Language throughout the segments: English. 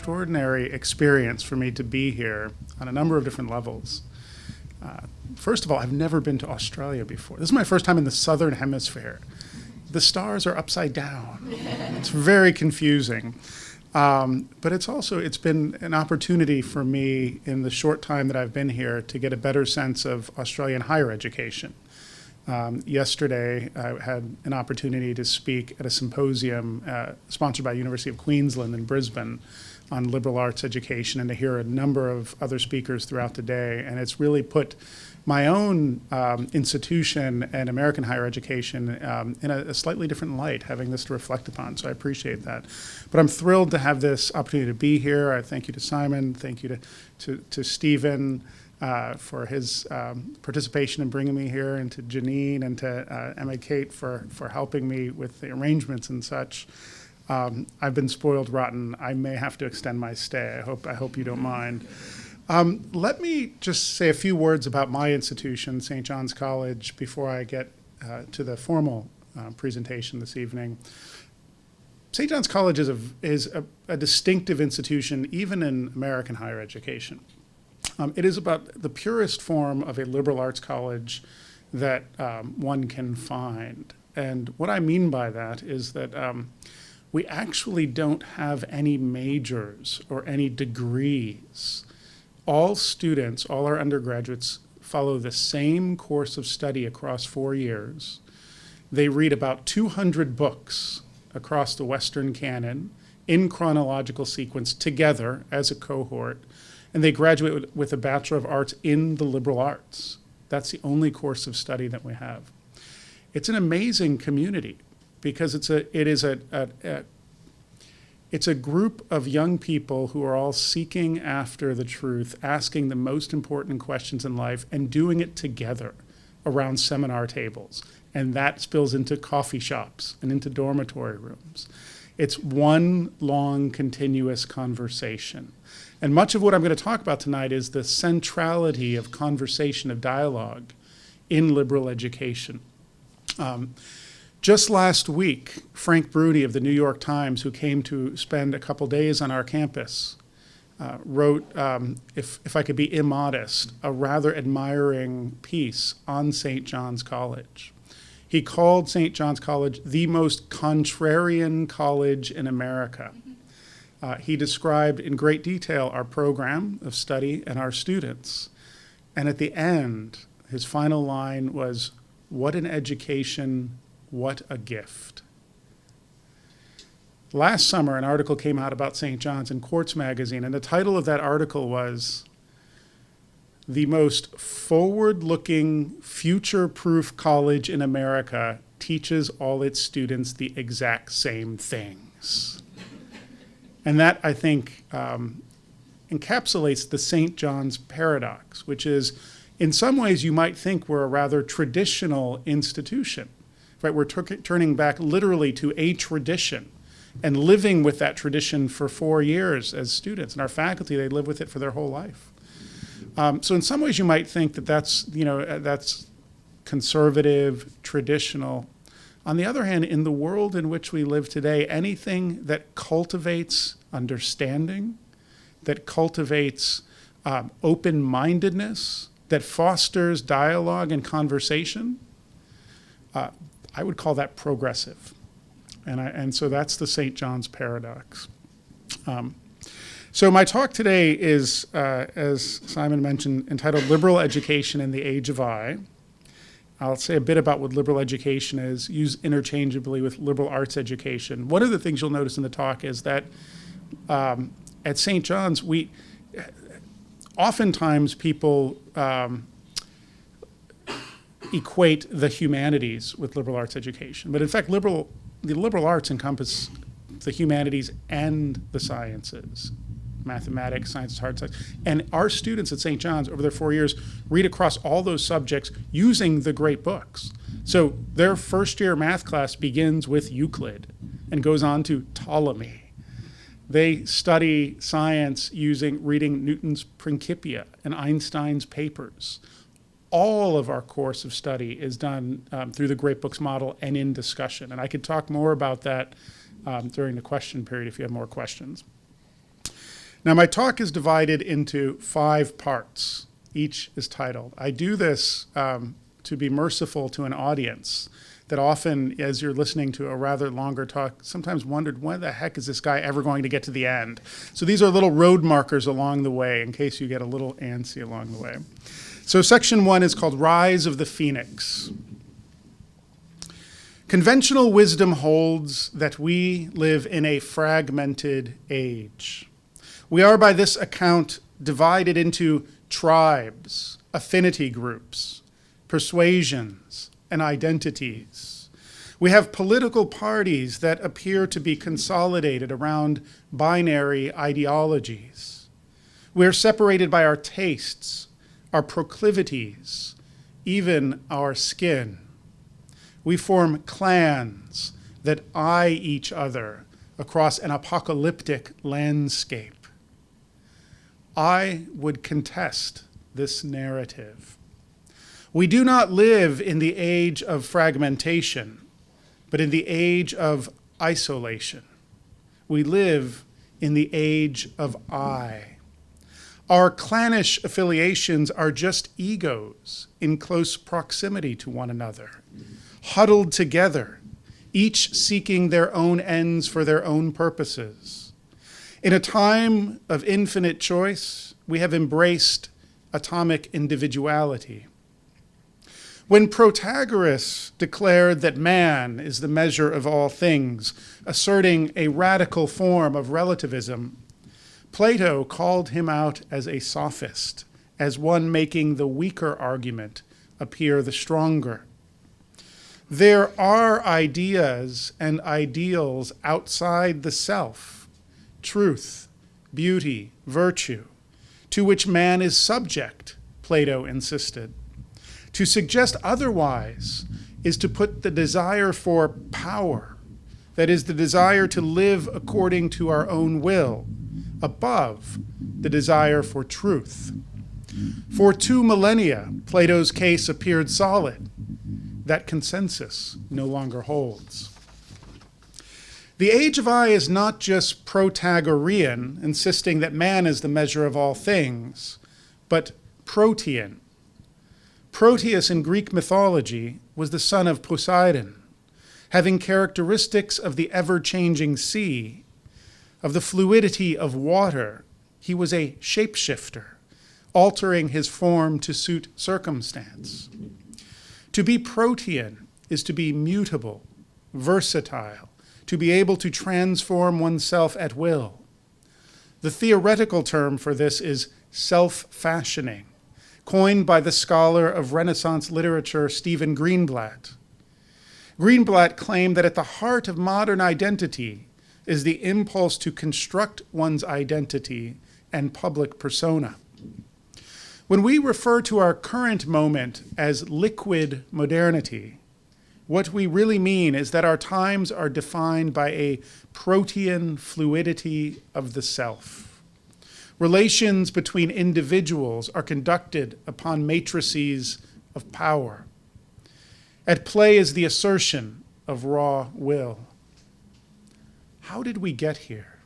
extraordinary experience for me to be here on a number of different levels. First of all, I've never been to Australia before. This is my first time in the Southern Hemisphere. The stars are upside down. It's very confusing. But it's been an opportunity for me in the short time that I've been here to get a better sense of Australian higher education. Yesterday, I had an opportunity to speak at a symposium sponsored by University of Queensland in Brisbane on liberal arts education, and to hear a number of other speakers throughout the day. And it's really put my own institution and American higher education in a slightly different light, having this to reflect upon. So I appreciate that. But I'm thrilled to have this opportunity to be here. I thank you to Simon, thank you to Stephen for his participation in bringing me here, and to Janine and to Emma Kate for helping me with the arrangements and such. I've been spoiled rotten. I may have to extend my stay. I hope you don't mind. Let me just say a few words about my institution, St. John's College, before I get to the formal presentation this evening. St. John's College is a distinctive institution, even in American higher education. It is about the purest form of a liberal arts college that one can find. And what I mean by that is that we actually don't have any majors or any degrees. All students, all our undergraduates, follow the same course of study across 4 years. They read about 200 books across the Western canon in chronological sequence together as a cohort, and they graduate with a Bachelor of Arts in the liberal arts. That's the only course of study that we have. It's an amazing community because it's a group of young people who are all seeking after the truth, asking the most important questions in life, and doing it together around seminar tables. And that spills into coffee shops and into dormitory rooms. It's one long, continuous conversation. And much of what I'm going to talk about tonight is the centrality of conversation, of dialogue in liberal education. Just last week, Frank Bruni of the New York Times, who came to spend a couple days on our campus, wrote, if I could be immodest, a rather admiring piece on St. John's College. He called St. John's College the most contrarian college in America. He described in great detail our program of study and our students. And at the end, his final line was, "What an education, what a gift." Last summer, an article came out about St. John's in Quartz magazine, and the title of that article was, "The most forward-looking, future-proof college in America teaches all its students the exact same things." And that, I think, encapsulates the St. John's paradox, which is, in some ways, you might think we're a rather traditional institution. Right, we're turning back literally to a tradition and living with that tradition for 4 years as students. And our faculty, they live with it for their whole life. So in some ways you might think that that's conservative, traditional. On the other hand, in the world in which we live today, anything that cultivates understanding, that cultivates open-mindedness, that fosters dialogue and conversation, I would call that progressive. And so that's the St. John's paradox. So my talk today is, as Simon mentioned, entitled Liberal Education in the Age of I. I'll say a bit about what liberal education is, used interchangeably with liberal arts education. One of the things you'll notice in the talk is that at St. John's, oftentimes people equate the humanities with liberal arts education. But in fact, the liberal arts encompass the humanities and the sciences, mathematics, sciences, hard science. And our students at St. John's over their 4 years read across all those subjects using the great books. So their first year math class begins with Euclid and goes on to Ptolemy. They study science reading Newton's Principia and Einstein's papers. All of our course of study is done through the Great Books model and in discussion. And I could talk more about that during the question period if you have more questions. Now, my talk is divided into 5 parts. Each is titled. I do this to be merciful to an audience that often, as you're listening to a rather longer talk, sometimes wondered, when the heck is this guy ever going to get to the end? So these are little road markers along the way in case you get a little antsy along the way. So section 1 is called Rise of the Phoenix. Conventional wisdom holds that we live in a fragmented age. We are, by this account, divided into tribes, affinity groups, persuasions, and identities. We have political parties that appear to be consolidated around binary ideologies. We are separated by our tastes, our proclivities, even our skin. We form clans that eye each other across an apocalyptic landscape. I would contest this narrative. We do not live in the age of fragmentation, but in the age of isolation. We live in the age of I. Our clannish affiliations are just egos in close proximity to one another, huddled together, each seeking their own ends for their own purposes. In a time of infinite choice, we have embraced atomic individuality. When Protagoras declared that man is the measure of all things, asserting a radical form of relativism, Plato called him out as a sophist, as one making the weaker argument appear the stronger. There are ideas and ideals outside the self, truth, beauty, virtue, to which man is subject, Plato insisted. To suggest otherwise is to put the desire for power, that is, the desire to live according to our own will, above the desire for truth. For 2 millennia, Plato's case appeared solid. That consensus no longer holds. The age of I is not just Protagorean, insisting that man is the measure of all things, but Protean. Proteus in Greek mythology was the son of Poseidon, having characteristics of the ever-changing sea, of the fluidity of water. He was a shapeshifter, altering his form to suit circumstance. To be Protean is to be mutable, versatile, to be able to transform oneself at will. The theoretical term for this is self-fashioning, coined by the scholar of Renaissance literature, Stephen Greenblatt. Greenblatt claimed that at the heart of modern identity is the impulse to construct one's identity and public persona. When we refer to our current moment as liquid modernity, what we really mean is that our times are defined by a protean fluidity of the self. Relations between individuals are conducted upon matrices of power. At play is the assertion of raw will. How did we get here?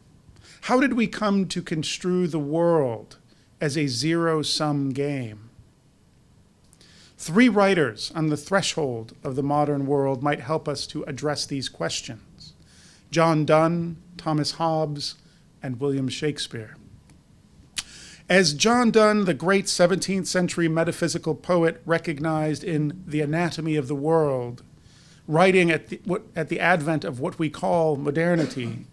How did we come to construe the world as a zero-sum game? 3 writers on the threshold of the modern world might help us to address these questions: John Donne, Thomas Hobbes, and William Shakespeare. As John Donne, the great 17th century metaphysical poet, recognized in The Anatomy of the World, writing at the advent of what we call modernity,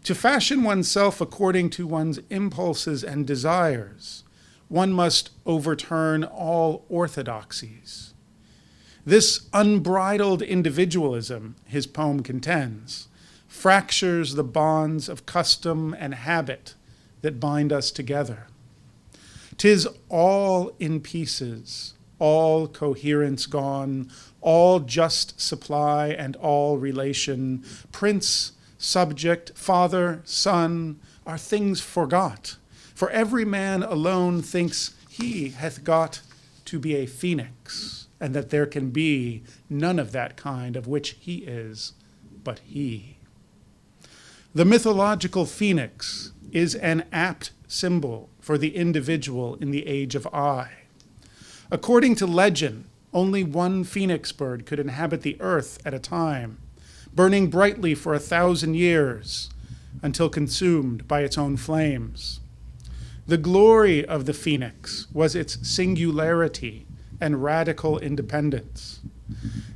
to fashion oneself according to one's impulses and desires, one must overturn all orthodoxies. This unbridled individualism, his poem contends, fractures the bonds of custom and habit that bind us together. 'Tis all in pieces, all coherence gone, all just supply and all relation. Prince, subject, father, son, are things forgot. For every man alone thinks he hath got to be a phoenix, and that there can be none of that kind of which he is, but he. The mythological phoenix is an apt symbol for the individual in the age of I. According to legend, only one phoenix bird could inhabit the earth at a time, burning brightly for 1,000 years until consumed by its own flames. The glory of the phoenix was its singularity and radical independence.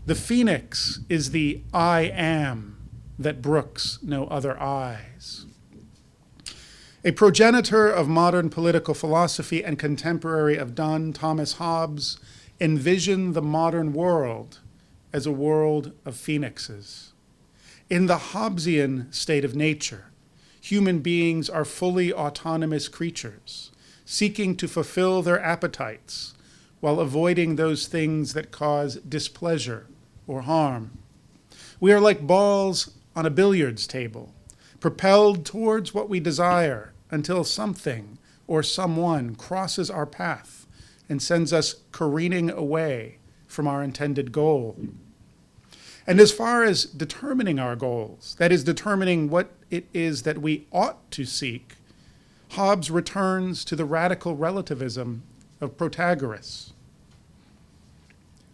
The phoenix is the I am that brooks no other eyes. A progenitor of modern political philosophy and contemporary of Donne, Thomas Hobbes, envisioned the modern world as a world of phoenixes. In the Hobbesian state of nature, human beings are fully autonomous creatures, seeking to fulfill their appetites while avoiding those things that cause displeasure or harm. We are like balls on a billiards table, propelled towards what we desire until something or someone crosses our path and sends us careening away from our intended goal. And as far as determining our goals, that is, determining what it is that we ought to seek, Hobbes returns to the radical relativism of Protagoras.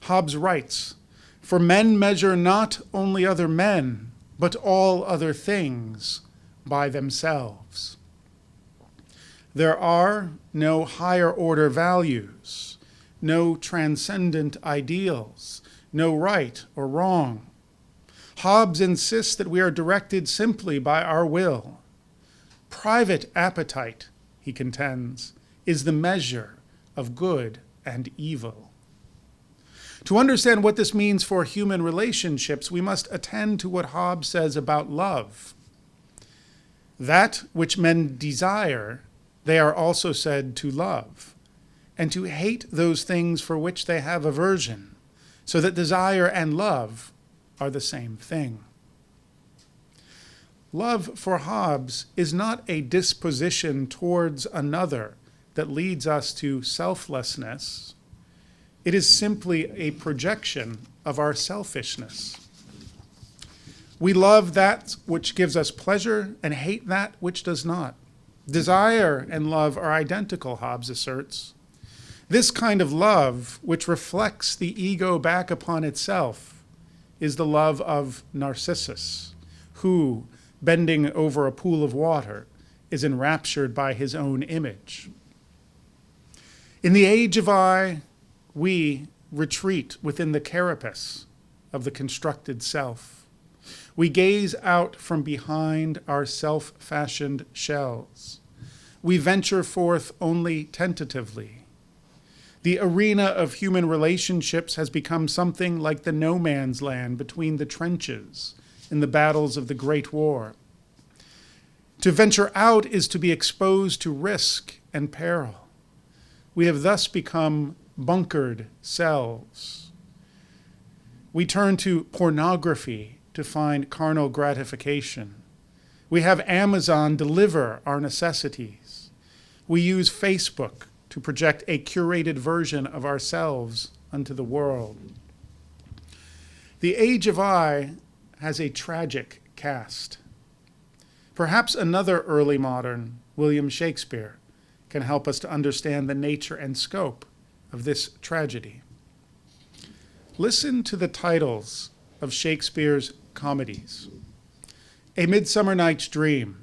Hobbes writes, "For men measure not only other men, but all other things by themselves. There are no higher order values, no transcendent ideals, no right or wrong. Hobbes insists that we are directed simply by our will. Private appetite," he contends, "is the measure of good and evil." To understand what this means for human relationships, we must attend to what Hobbes says about love. That which men desire, they are also said to love, and to hate those things for which they have aversion, so that desire and love are the same thing. Love for Hobbes is not a disposition towards another that leads us to selflessness. It is simply a projection of our selfishness. We love that which gives us pleasure and hate that which does not. Desire and love are identical, Hobbes asserts. This kind of love, which reflects the ego back upon itself, is the love of Narcissus, who, bending over a pool of water, is enraptured by his own image. In the age of I, we retreat within the carapace of the constructed self. We gaze out from behind our self-fashioned shells. We venture forth only tentatively. The arena of human relationships has become something like the no man's land between the trenches in the battles of the Great War. To venture out is to be exposed to risk and peril. We have thus become bunkered cells. We turn to pornography to find carnal gratification. We have Amazon deliver our necessities. We use Facebook to project a curated version of ourselves unto the world. The age of I has a tragic cast. Perhaps another early modern, William Shakespeare, can help us to understand the nature and scope of this tragedy. Listen to the titles of Shakespeare's comedies: A Midsummer Night's Dream,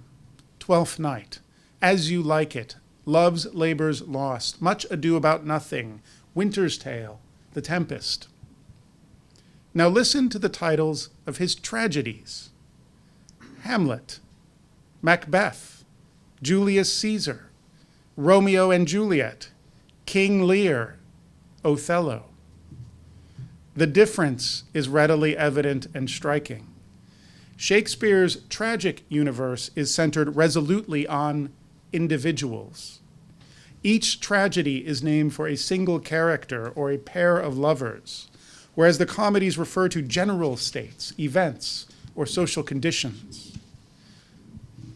Twelfth Night, As You Like It, Love's Labour's Lost, Much Ado About Nothing, Winter's Tale, The Tempest. Now listen to the titles of his tragedies: Hamlet, Macbeth, Julius Caesar, Romeo and Juliet, King Lear, Othello. The difference is readily evident and striking. Shakespeare's tragic universe is centered resolutely on individuals. Each tragedy is named for a single character or a pair of lovers, whereas the comedies refer to general states, events, or social conditions.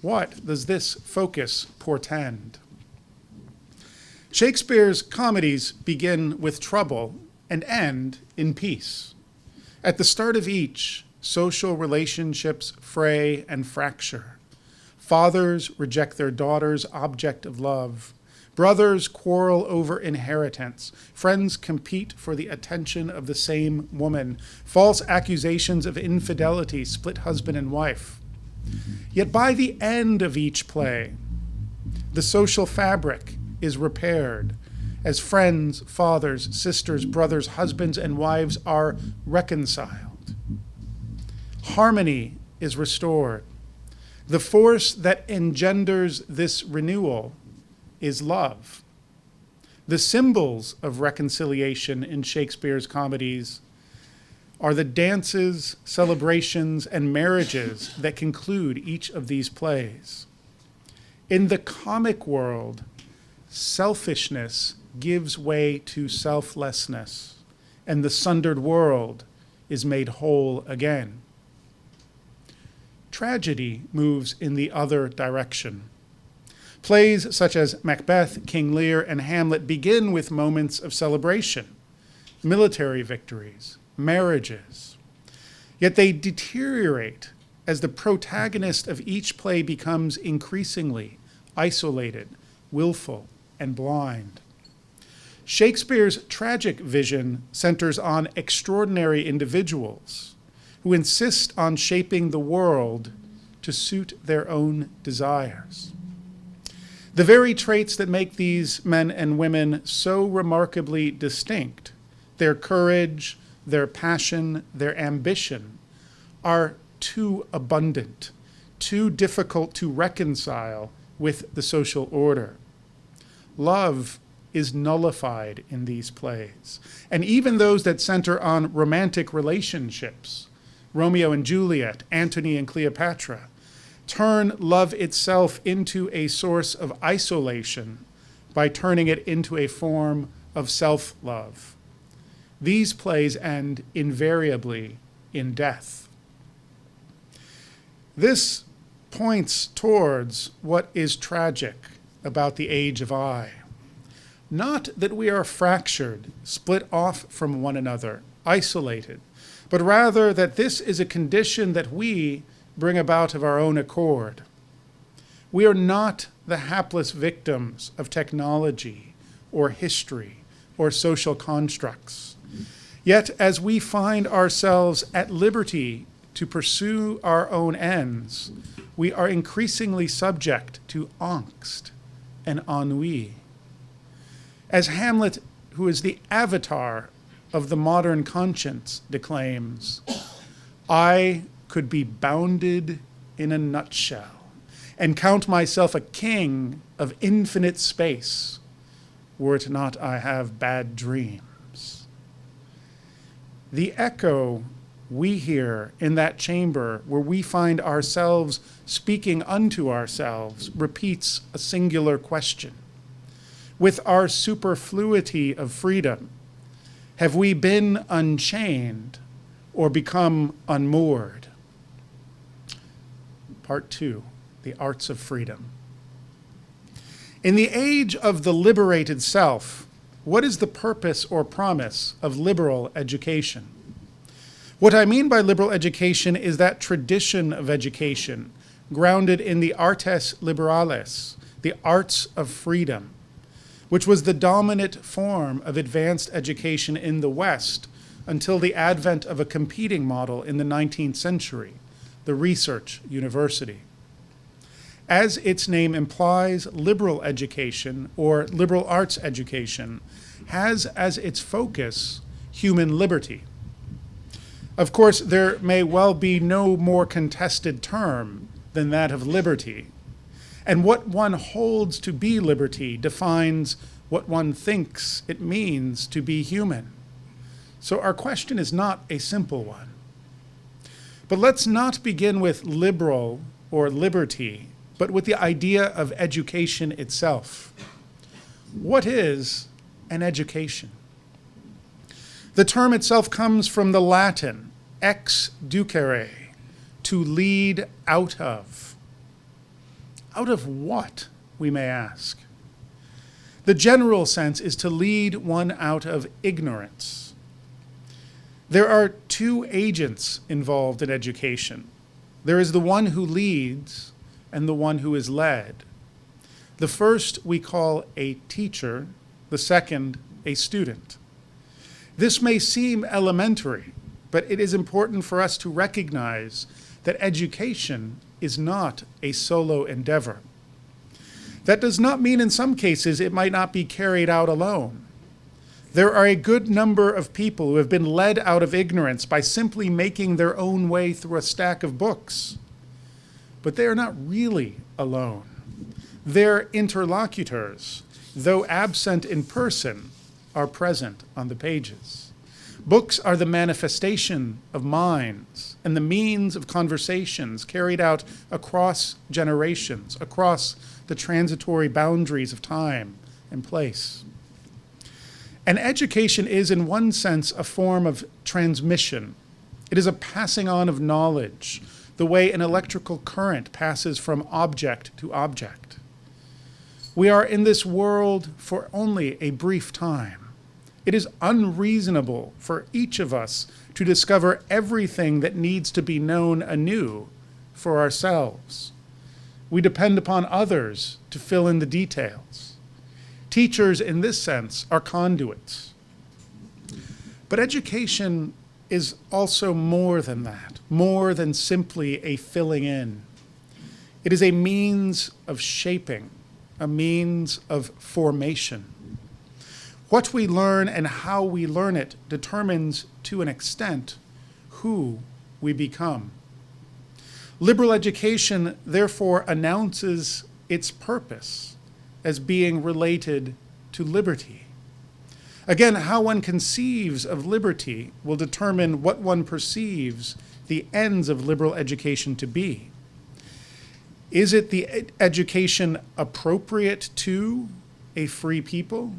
What does this focus portend? Shakespeare's comedies begin with trouble and end in peace. At the start of each, social relationships fray and fracture. Fathers reject their daughters' object of love. Brothers quarrel over inheritance. Friends compete for the attention of the same woman. False accusations of infidelity split husband and wife. Yet by the end of each play, the social fabric is repaired as friends, fathers, sisters, brothers, husbands, and wives are reconciled. Harmony is restored. The force that engenders this renewal is love. The symbols of reconciliation in Shakespeare's comedies are the dances, celebrations, and marriages that conclude each of these plays. In the comic world, selfishness gives way to selflessness, and the sundered world is made whole again. Tragedy moves in the other direction. Plays such as Macbeth, King Lear, and Hamlet begin with moments of celebration, military victories, marriages. Yet they deteriorate as the protagonist of each play becomes increasingly isolated, willful, and blind. Shakespeare's tragic vision centers on extraordinary individuals who insist on shaping the world to suit their own desires. The very traits that make these men and women so remarkably distinct, their courage, their passion, their ambition, are too abundant, too difficult to reconcile with the social order. Love is nullified in these plays, and even those that center on romantic relationships, Romeo and Juliet, Antony and Cleopatra, turn love itself into a source of isolation by turning it into a form of self-love. These plays end invariably in death. This points towards what is tragic about the age of I. Not that we are fractured, split off from one another, isolated, but rather that this is a condition that we bring about of our own accord. We are not the hapless victims of technology or history or social constructs. Yet as we find ourselves at liberty to pursue our own ends, we are increasingly subject to angst and ennui. As Hamlet, who is the avatar of the modern conscience, declaims, I could be bounded in a nutshell and count myself a king of infinite space, were it not I have bad dreams. The echo we hear in that chamber where we find ourselves speaking unto ourselves repeats a singular question. With our superfluity of freedom, have we been unchained or become unmoored? Part 2, the arts of freedom. In the age of the liberated self, what is the purpose or promise of liberal education? What I mean by liberal education is that tradition of education grounded in the artes liberales, the arts of freedom, which was the dominant form of advanced education in the West until the advent of a competing model in the 19th century, the research university. As its name implies, liberal education, or liberal arts education, has as its focus human liberty. Of course, there may well be no more contested term than that of liberty, and what one holds to be liberty defines what one thinks it means to be human. So our question is not a simple one. But let's not begin with liberal or liberty, but with the idea of education itself. What is an education? The term itself comes from the Latin ex ducere, to lead out of. Out of what, we may ask? The general sense is to lead one out of ignorance. There are two agents involved in education. There is the one who leads, and the one who is led. The first we call a teacher, the second a student. This may seem elementary, but it is important for us to recognize that education is not a solo endeavor. That does not mean in some cases it might not be carried out alone. There are a good number of people who have been led out of ignorance by simply making their own way through a stack of books. But they are not really alone. Their interlocutors, though absent in person, are present on the pages. Books are the manifestation of minds and the means of conversations carried out across generations, across the transitory boundaries of time and place. And education is, in one sense, a form of transmission. It is a passing on of knowledge, the way an electrical current passes from object to object. We are in this world for only a brief time. It is unreasonable for each of us to discover everything that needs to be known anew for ourselves. We depend upon others to fill in the details. Teachers, in this sense, are conduits. But education is also more than that, more than simply a filling in. It is a means of shaping, a means of formation. What we learn and how we learn it determines, to an extent, who we become. Liberal education, therefore, announces its purpose as being related to liberty. Again, how one conceives of liberty will determine what one perceives the ends of liberal education to be. Is it the education appropriate to a free people?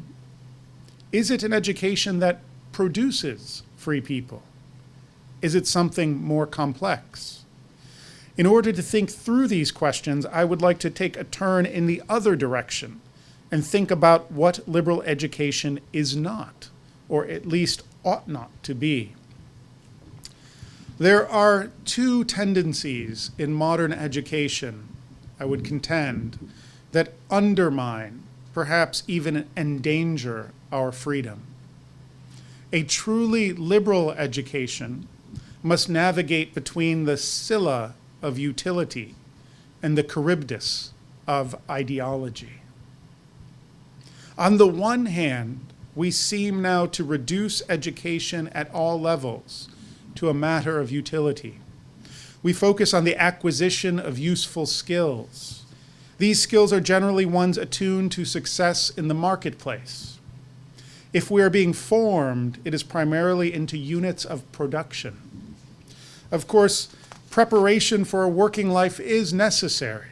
Is it an education that produces free people? Is it something more complex? In order to think through these questions, I would like to take a turn in the other direction and think about what liberal education is not, or at least ought not to be. There are two tendencies in modern education, I would contend, that undermine, perhaps even endanger, our freedom. A truly liberal education must navigate between the Scylla of utility and the Charybdis of ideology. On the one hand, we seem now to reduce education at all levels to a matter of utility. We focus on the acquisition of useful skills. These skills are generally ones attuned to success in the marketplace. If we are being formed, it is primarily into units of production. Of course, preparation for a working life is necessary.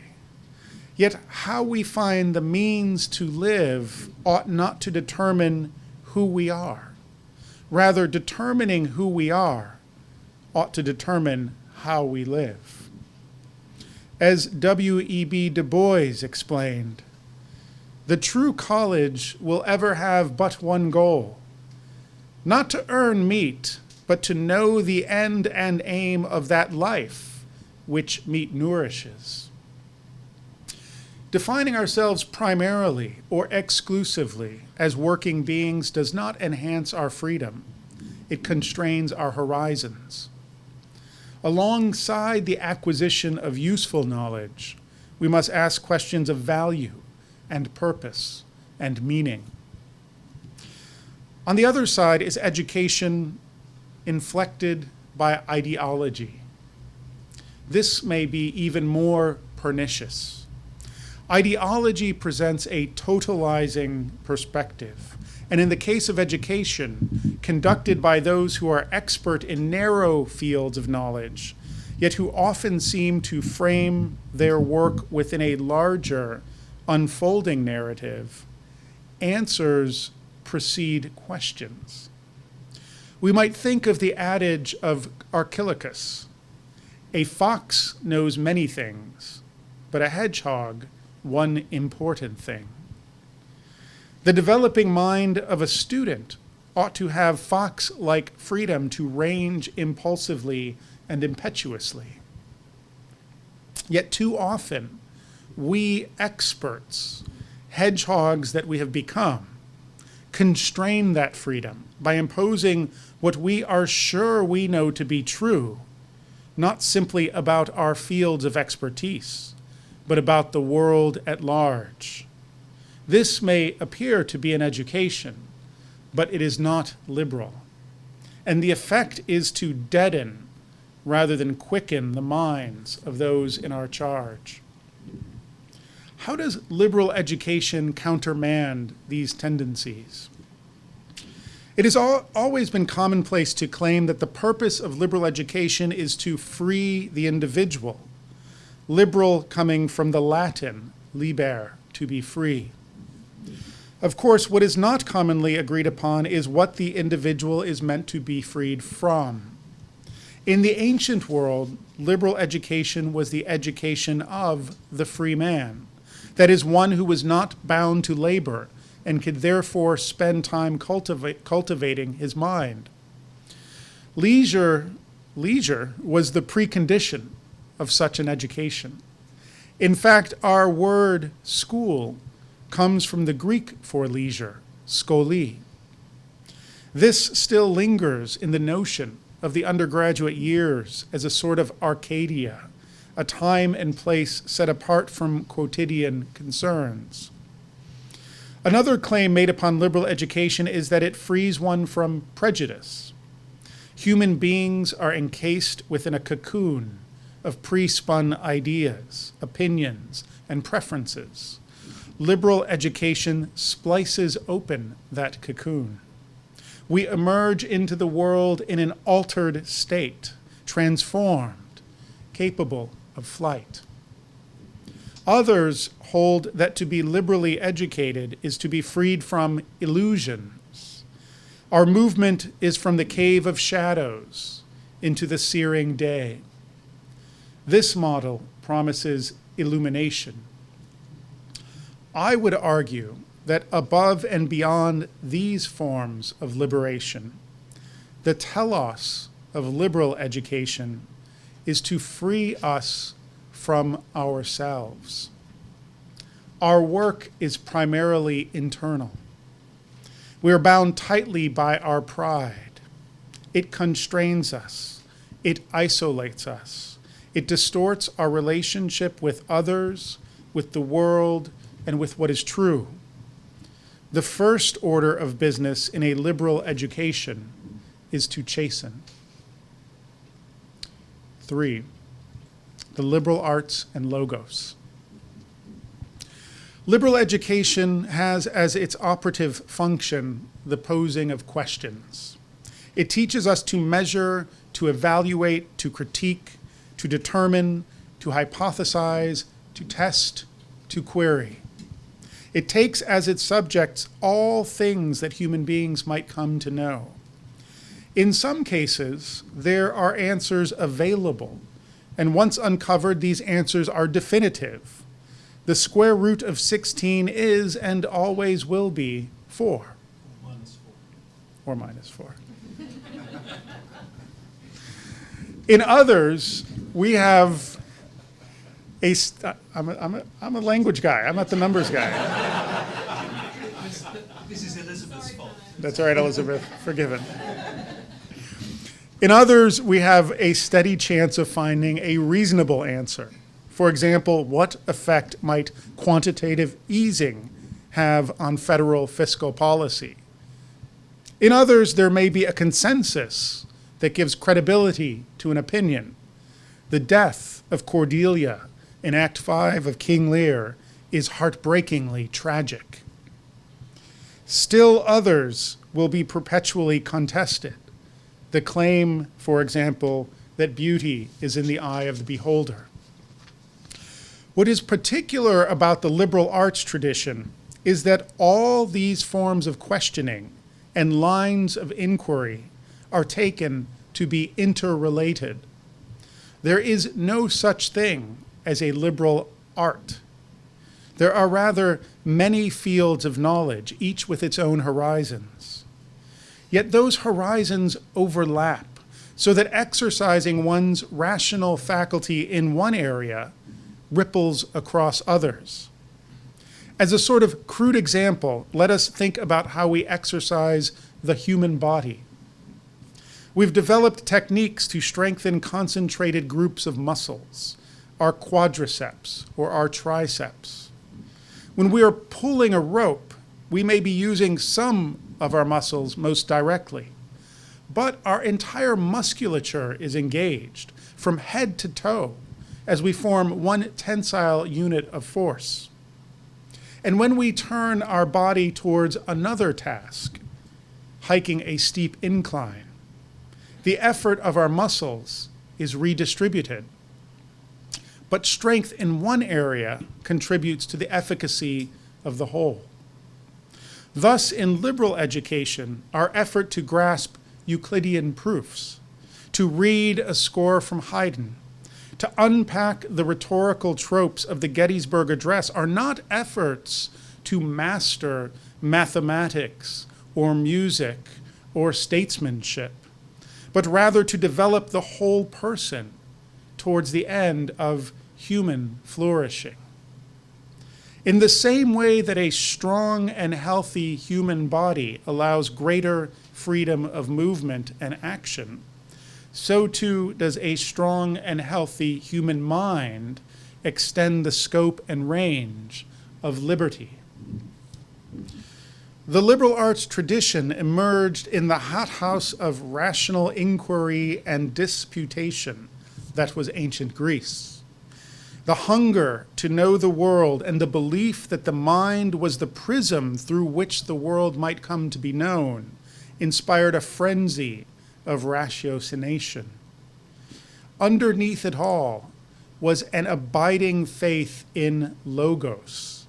Yet how we find the means to live ought not to determine who we are. Rather, determining who we are ought to determine how we live. As W.E.B. Du Bois explained, the true college will ever have but one goal, not to earn meat, but to know the end and aim of that life which meat nourishes. Defining ourselves primarily or exclusively as working beings does not enhance our freedom. It constrains our horizons. Alongside the acquisition of useful knowledge, we must ask questions of value and purpose and meaning. On the other side is education inflected by ideology. This may be even more pernicious. Ideology presents a totalizing perspective, and in the case of education, conducted by those who are expert in narrow fields of knowledge, yet who often seem to frame their work within a larger, unfolding narrative, answers precede questions. We might think of the adage of Archilochus: a fox knows many things, but a hedgehog one important thing. The developing mind of a student ought to have fox-like freedom to range impulsively and impetuously. Yet too often, we experts, hedgehogs that we have become, constrain that freedom by imposing what we are sure we know to be true, not simply about our fields of expertise, but about the world at large. This may appear to be an education, but it is not liberal. And the effect is to deaden rather than quicken the minds of those in our charge. How does liberal education countermand these tendencies? It has always been commonplace to claim that the purpose of liberal education is to free the individual. Liberal coming from the Latin liber, to be free. Of course, what is not commonly agreed upon is what the individual is meant to be freed from. In the ancient world, liberal education was the education of the free man. That is, one who was not bound to labor and could therefore spend time cultivating his mind. Leisure was the precondition of such an education. In fact, our word school comes from the Greek for leisure, skoli. This still lingers in the notion of the undergraduate years as a sort of Arcadia, a time and place set apart from quotidian concerns. Another claim made upon liberal education is that it frees one from prejudice. Human beings are encased within a cocoon of pre-spun ideas, opinions, and preferences. Liberal education splices open that cocoon. We emerge into the world in an altered state, transformed, capable of flight. Others hold that to be liberally educated is to be freed from illusions. Our movement is from the cave of shadows into the searing day. This model promises illumination. I would argue that above and beyond these forms of liberation, the telos of liberal education is to free us from ourselves. Our work is primarily internal. We are bound tightly by our pride. It constrains us. It isolates us. It distorts our relationship with others, with the world, and with what is true. The first order of business in a liberal education is to chasten. 3, the liberal arts and logos. Liberal education has as its operative function the posing of questions. It teaches us to measure, to evaluate, to critique, to determine, to hypothesize, to test, to query. It takes as its subjects all things that human beings might come to know. In some cases, there are answers available, and once uncovered, these answers are definitive. The square root of 16 is and always will be 4. Or minus 4. In others, we have I'm a language guy. I'm not the numbers guy. This is Elizabeth's fault. That's all right, Elizabeth. Forgiven. In others, we have a steady chance of finding a reasonable answer. For example, what effect might quantitative easing have on federal fiscal policy? In others, there may be a consensus that gives credibility to an opinion. The death of Cordelia in Act 5 of King Lear is heartbreakingly tragic. Still others will be perpetually contested. The claim, for example, that beauty is in the eye of the beholder. What is particular about the liberal arts tradition is that all these forms of questioning and lines of inquiry are taken to be interrelated. There is no such thing as a liberal art. There are rather many fields of knowledge, each with its own horizons. Yet those horizons overlap, so that exercising one's rational faculty in one area ripples across others. As a sort of crude example, let us think about how we exercise the human body. We've developed techniques to strengthen concentrated groups of muscles, our quadriceps or our triceps. When we are pulling a rope, we may be using some of our muscles most directly, but our entire musculature is engaged from head to toe as we form one tensile unit of force. And when we turn our body towards another task, hiking a steep incline, the effort of our muscles is redistributed. But strength in one area contributes to the efficacy of the whole. Thus, in liberal education, our effort to grasp Euclidean proofs, to read a score from Haydn, to unpack the rhetorical tropes of the Gettysburg Address are not efforts to master mathematics or music or statesmanship, but rather to develop the whole person towards the end of human flourishing. In the same way that a strong and healthy human body allows greater freedom of movement and action, so too does a strong and healthy human mind extend the scope and range of liberty. The liberal arts tradition emerged in the hothouse of rational inquiry and disputation that was ancient Greece. The hunger to know the world and the belief that the mind was the prism through which the world might come to be known inspired a frenzy of ratiocination. Underneath it all was an abiding faith in logos,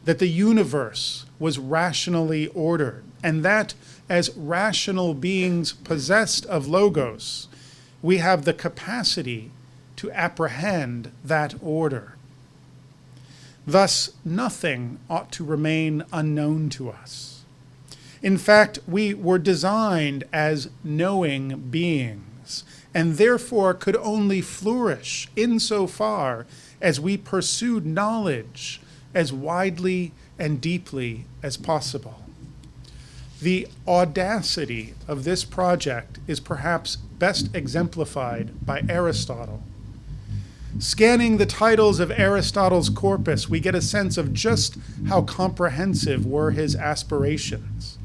that the universe was rationally ordered, and that as rational beings possessed of logos, we have the capacity to apprehend that order. Thus, nothing ought to remain unknown to us. In fact, we were designed as knowing beings, and therefore could only flourish insofar as we pursued knowledge as widely and deeply as possible. The audacity of this project is perhaps best exemplified by Aristotle. Scanning the titles of Aristotle's corpus, we get a sense of just how comprehensive were his aspirations.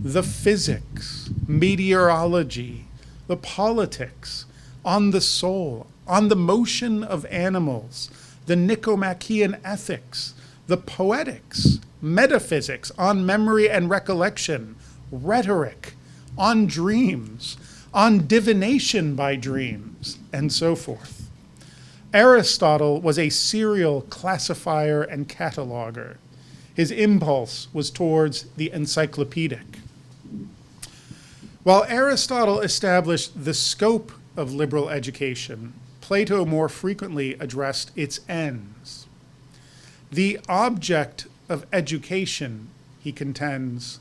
The physics, meteorology, the politics, on the soul, on the motion of animals, the Nicomachean ethics, the poetics, metaphysics, on memory and recollection, rhetoric, on dreams, on divination by dreams, and so forth. Aristotle was a serial classifier and cataloger. His impulse was towards the encyclopedic. While Aristotle established the scope of liberal education, Plato more frequently addressed its ends. The object of education, he contends,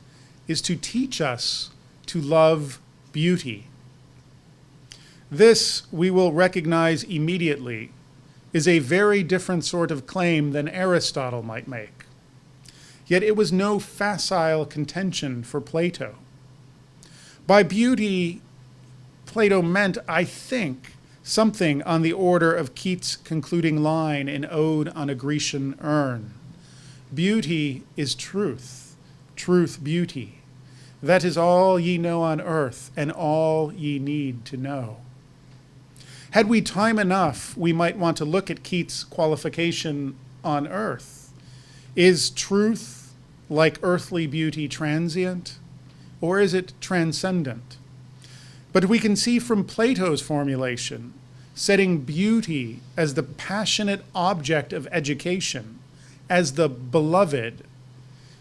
is to teach us to love beauty. This, we will recognize immediately, is a very different sort of claim than Aristotle might make. Yet it was no facile contention for Plato. By beauty, Plato meant, I think, something on the order of Keats' concluding line in Ode on a Grecian Urn. Beauty is truth, truth beauty. That is all ye know on earth, and all ye need to know. Had we time enough, we might want to look at Keats' qualification on earth. Is truth, like earthly beauty, transient, or is it transcendent? But we can see from Plato's formulation, setting beauty as the passionate object of education, as the beloved,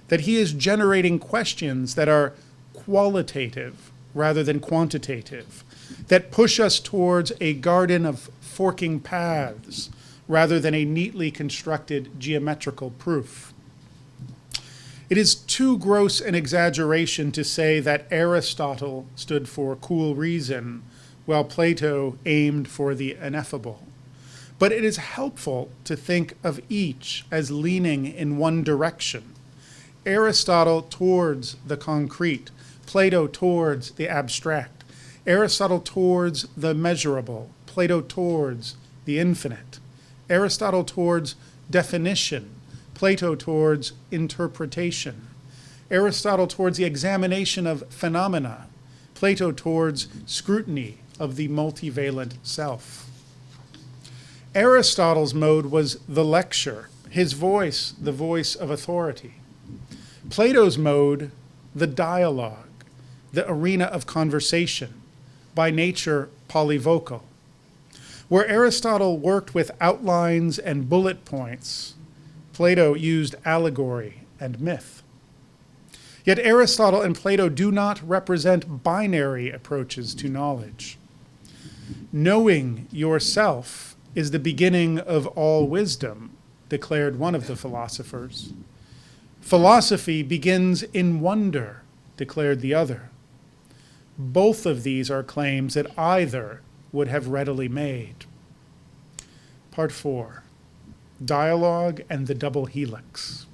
that he is generating questions that are qualitative rather than quantitative, that push us towards a garden of forking paths rather than a neatly constructed geometrical proof. It is too gross an exaggeration to say that Aristotle stood for cool reason, while Plato aimed for the ineffable. but it is helpful to think of each as leaning in one direction. Aristotle towards the concrete, Plato towards the abstract, Aristotle towards the measurable, Plato towards the infinite, Aristotle towards definition, Plato towards interpretation, Aristotle towards the examination of phenomena, Plato towards scrutiny of the multivalent self. Aristotle's mode was the lecture, his voice the voice of authority. Plato's mode, the dialogue, the arena of conversation, by nature polyvocal. Where Aristotle worked with outlines and bullet points, Plato used allegory and myth. Yet Aristotle and Plato do not represent binary approaches to knowledge. Knowing yourself is the beginning of all wisdom, declared one of the philosophers. Philosophy begins in wonder, declared the other. Both of these are claims that either would have readily made. Part 4, Dialogue and the Double-helix.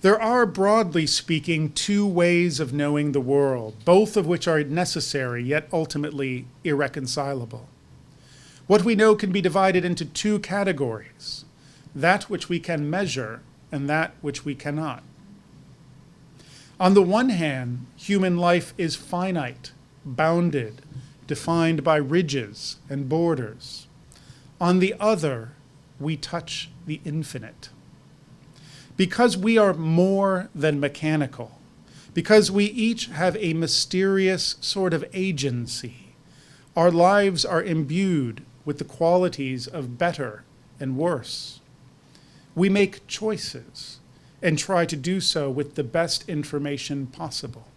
There are, broadly speaking, two ways of knowing the world, both of which are necessary, yet ultimately irreconcilable. What we know can be divided into two categories, that which we can measure and that which we cannot. On the one hand, human life is finite, bounded, defined by ridges and borders. On the other, we touch the infinite. Because we are more than mechanical, because we each have a mysterious sort of agency, our lives are imbued with the qualities of better and worse. We make choices and try to do so with the best information possible.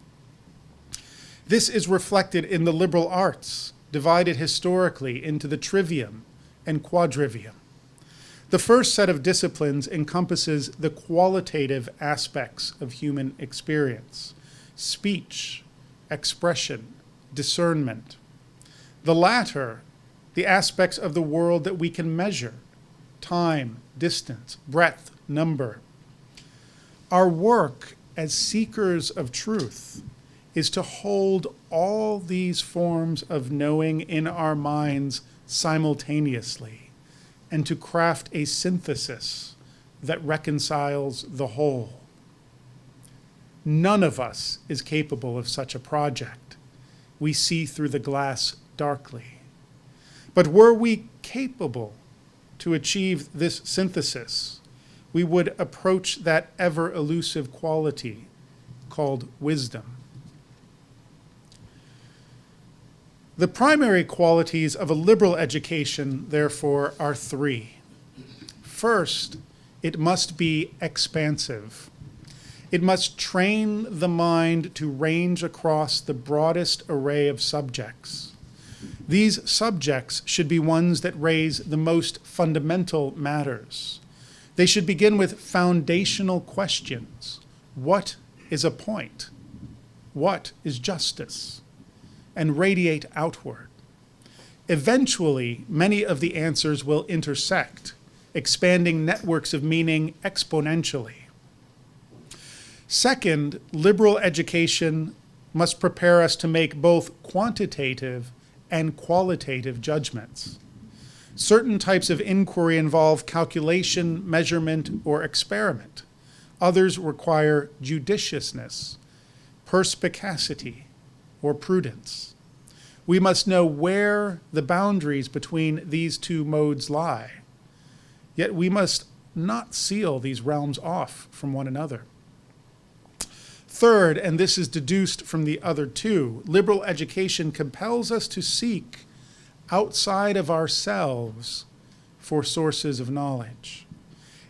This is reflected in the liberal arts, divided historically into the trivium and quadrivium. The first set of disciplines encompasses the qualitative aspects of human experience: speech, expression, discernment. The latter, the aspects of the world that we can measure: time, distance, breadth, number. Our work as seekers of truth is to hold all these forms of knowing in our minds simultaneously, and to craft a synthesis that reconciles the whole. None of us is capable of such a project. We see through the glass darkly. But were we capable to achieve this synthesis, we would approach that ever-elusive quality called wisdom. The primary qualities of a liberal education, therefore, are three. First, it must be expansive. It must train the mind to range across the broadest array of subjects. These subjects should be ones that raise the most fundamental matters. They should begin with foundational questions. What is a point? What is justice? And radiate outward. Eventually, many of the answers will intersect, expanding networks of meaning exponentially. Second, liberal education must prepare us to make both quantitative and qualitative judgments. Certain types of inquiry involve calculation, measurement, or experiment. Others require judiciousness, perspicacity, or prudence. We must know where the boundaries between these two modes lie. Yet we must not seal these realms off from one another. Third, and this is deduced from the other two, liberal education compels us to seek outside of ourselves for sources of knowledge.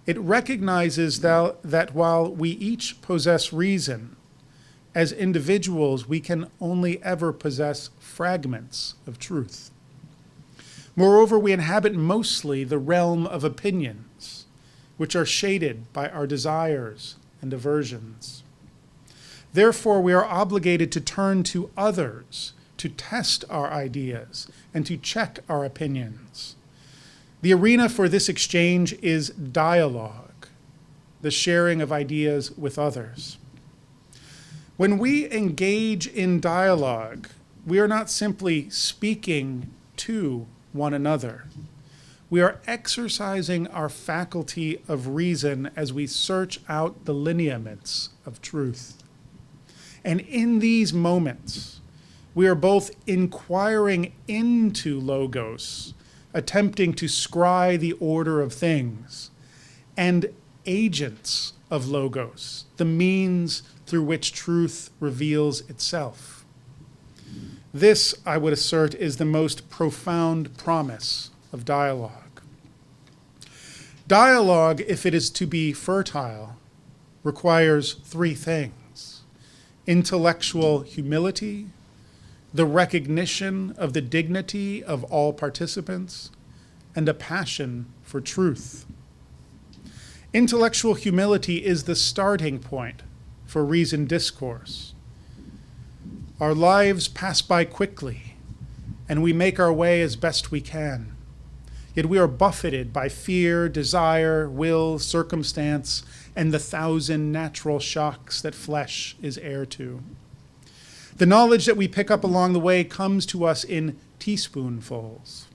It recognizes that while we each possess reason, as individuals, we can only ever possess fragments of truth. Moreover, we inhabit mostly the realm of opinions, which are shaded by our desires and aversions. Therefore, we are obligated to turn to others to test our ideas and to check our opinions. The arena for this exchange is dialogue, the sharing of ideas with others. When we engage in dialogue, we are not simply speaking to one another. We are exercising our faculty of reason as we search out the lineaments of truth. And in these moments, we are both inquiring into logos, attempting to scry the order of things, and agents of logos, the means through which truth reveals itself. This, I would assert, is the most profound promise of dialogue. Dialogue, if it is to be fertile, requires three things: intellectual humility, the recognition of the dignity of all participants, and a passion for truth. Intellectual humility is the starting point for reasoned discourse. Our lives pass by quickly, and we make our way as best we can. Yet we are buffeted by fear, desire, will, circumstance, and the thousand natural shocks that flesh is heir to. The knowledge that we pick up along the way comes to us in teaspoonfuls.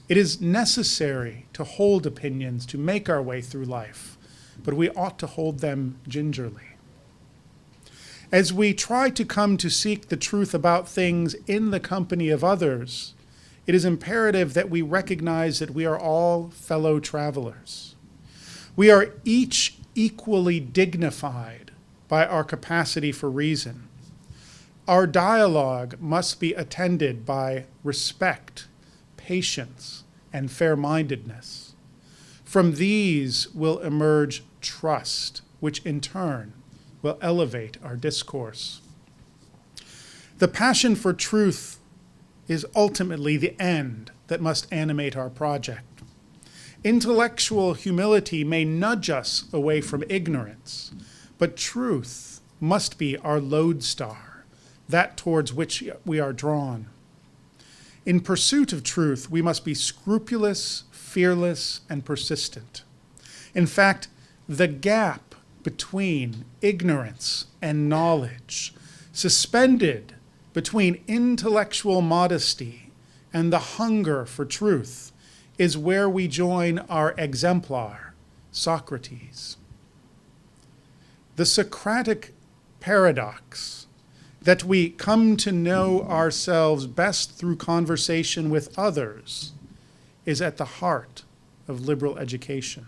It is necessary to hold opinions to make our way through life, but we ought to hold them gingerly. As we try to come to seek the truth about things in the company of others, it is imperative that we recognize that we are all fellow travelers. We are each equally dignified by our capacity for reason. Our dialogue must be attended by respect, patience, and fair-mindedness. From these will emerge trust, which in turn will elevate our discourse. The passion for truth is ultimately the end that must animate our project. Intellectual humility may nudge us away from ignorance, but truth must be our lodestar, that towards which we are drawn. In pursuit of truth, we must be scrupulous, fearless, and persistent. In fact, the gap between ignorance and knowledge, suspended between intellectual modesty and the hunger for truth, is where we join our exemplar, Socrates. The Socratic paradox that we come to know ourselves best through conversation with others is at the heart of liberal education.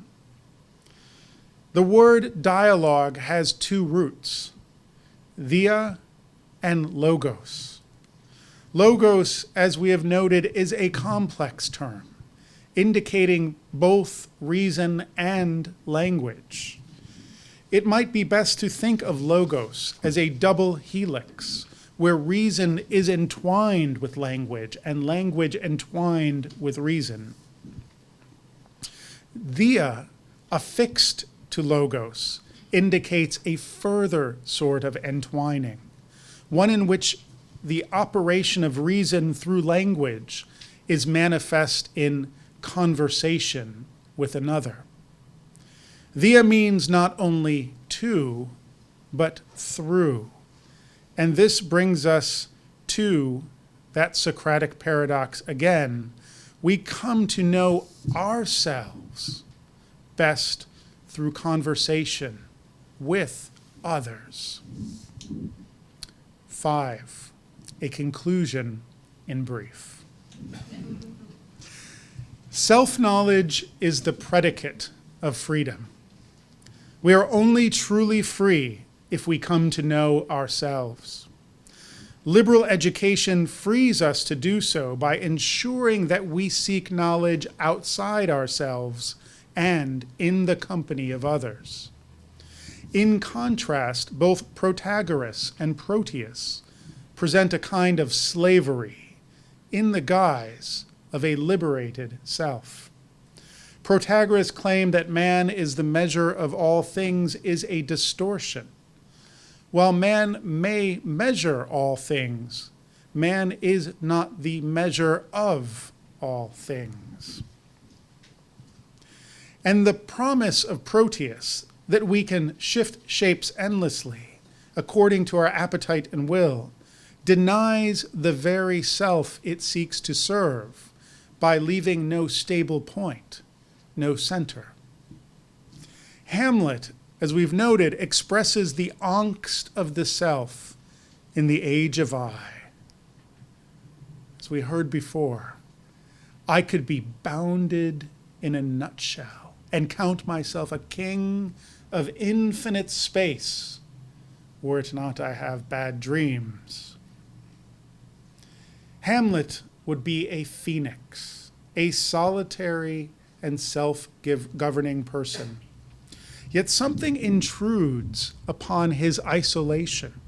The word dialogue has two roots, dia and logos. Logos, as we have noted, is a complex term, indicating both reason and language. It might be best to think of logos as a double helix, where reason is entwined with language and language entwined with reason. Dia, affixed to logos, indicates a further sort of entwining, one in which the operation of reason through language is manifest in conversation with another. Dia means not only to, but through. And this brings us to that Socratic paradox again. We come to know ourselves best through conversation with others. 5, a conclusion in brief. Self-knowledge is the predicate of freedom. We are only truly free if we come to know ourselves. Liberal education frees us to do so by ensuring that we seek knowledge outside ourselves and in the company of others. In contrast, both Protagoras and Proteus present a kind of slavery in the guise of a liberated self. Protagoras' claim that man is the measure of all things is a distortion. While man may measure all things, man is not the measure of all things. And the promise of Proteus that we can shift shapes endlessly according to our appetite and will denies the very self it seeks to serve by leaving no stable point, no center. Hamlet, as we've noted, expresses the angst of the self in the age of I. As we heard before, I could be bounded in a nutshell and count myself a king of infinite space, were it not I have bad dreams. Hamlet would be a phoenix, a solitary and self-governing person. Yet something intrudes upon his isolation.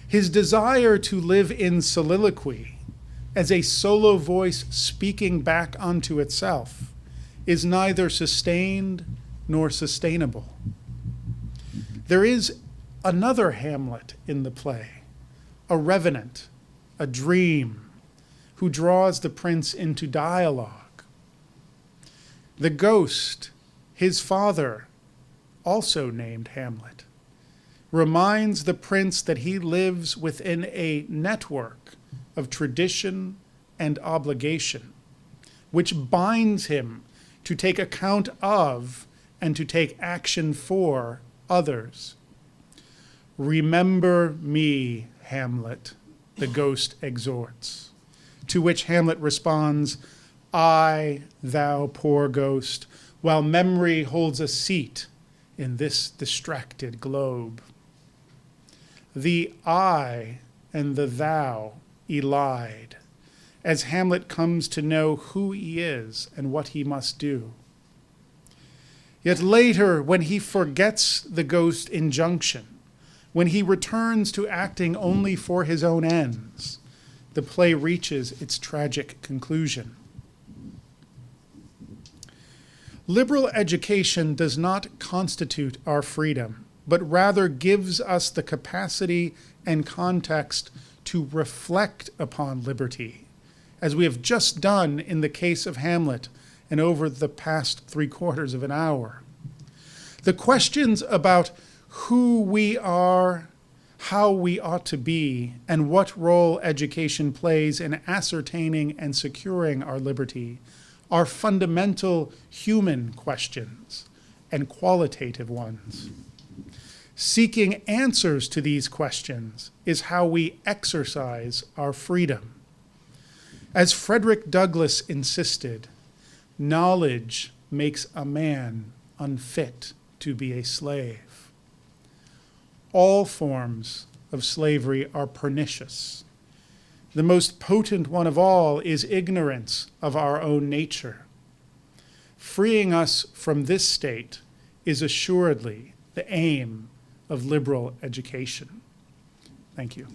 His desire to live in soliloquy as a solo voice speaking back onto itself is neither sustained nor sustainable. There is another Hamlet in the play, a revenant, a dream, who draws the prince into dialogue. The ghost, his father, also named Hamlet, reminds the prince that he lives within a network of tradition and obligation, which binds him to take account of and to take action for others. Remember me, Hamlet, the ghost exhorts, to which Hamlet responds, I, thou poor ghost, while memory holds a seat in this distracted globe. The I and the thou elide, as Hamlet comes to know who he is and what he must do. Yet later, when he forgets the ghost injunction, when he returns to acting only for his own ends, the play reaches its tragic conclusion. Liberal education does not constitute our freedom, but rather gives us the capacity and context to reflect upon liberty, as we have just done in the case of Hamlet and over the past 3/4 of an hour. The questions about who we are, how we ought to be, and what role education plays in ascertaining and securing our liberty are fundamental human questions and qualitative ones. Seeking answers to these questions is how we exercise our freedom. As Frederick Douglass insisted, knowledge makes a man unfit to be a slave. All forms of slavery are pernicious. The most potent one of all is ignorance of our own nature. Freeing us from this state is assuredly the aim of liberal education. Thank you.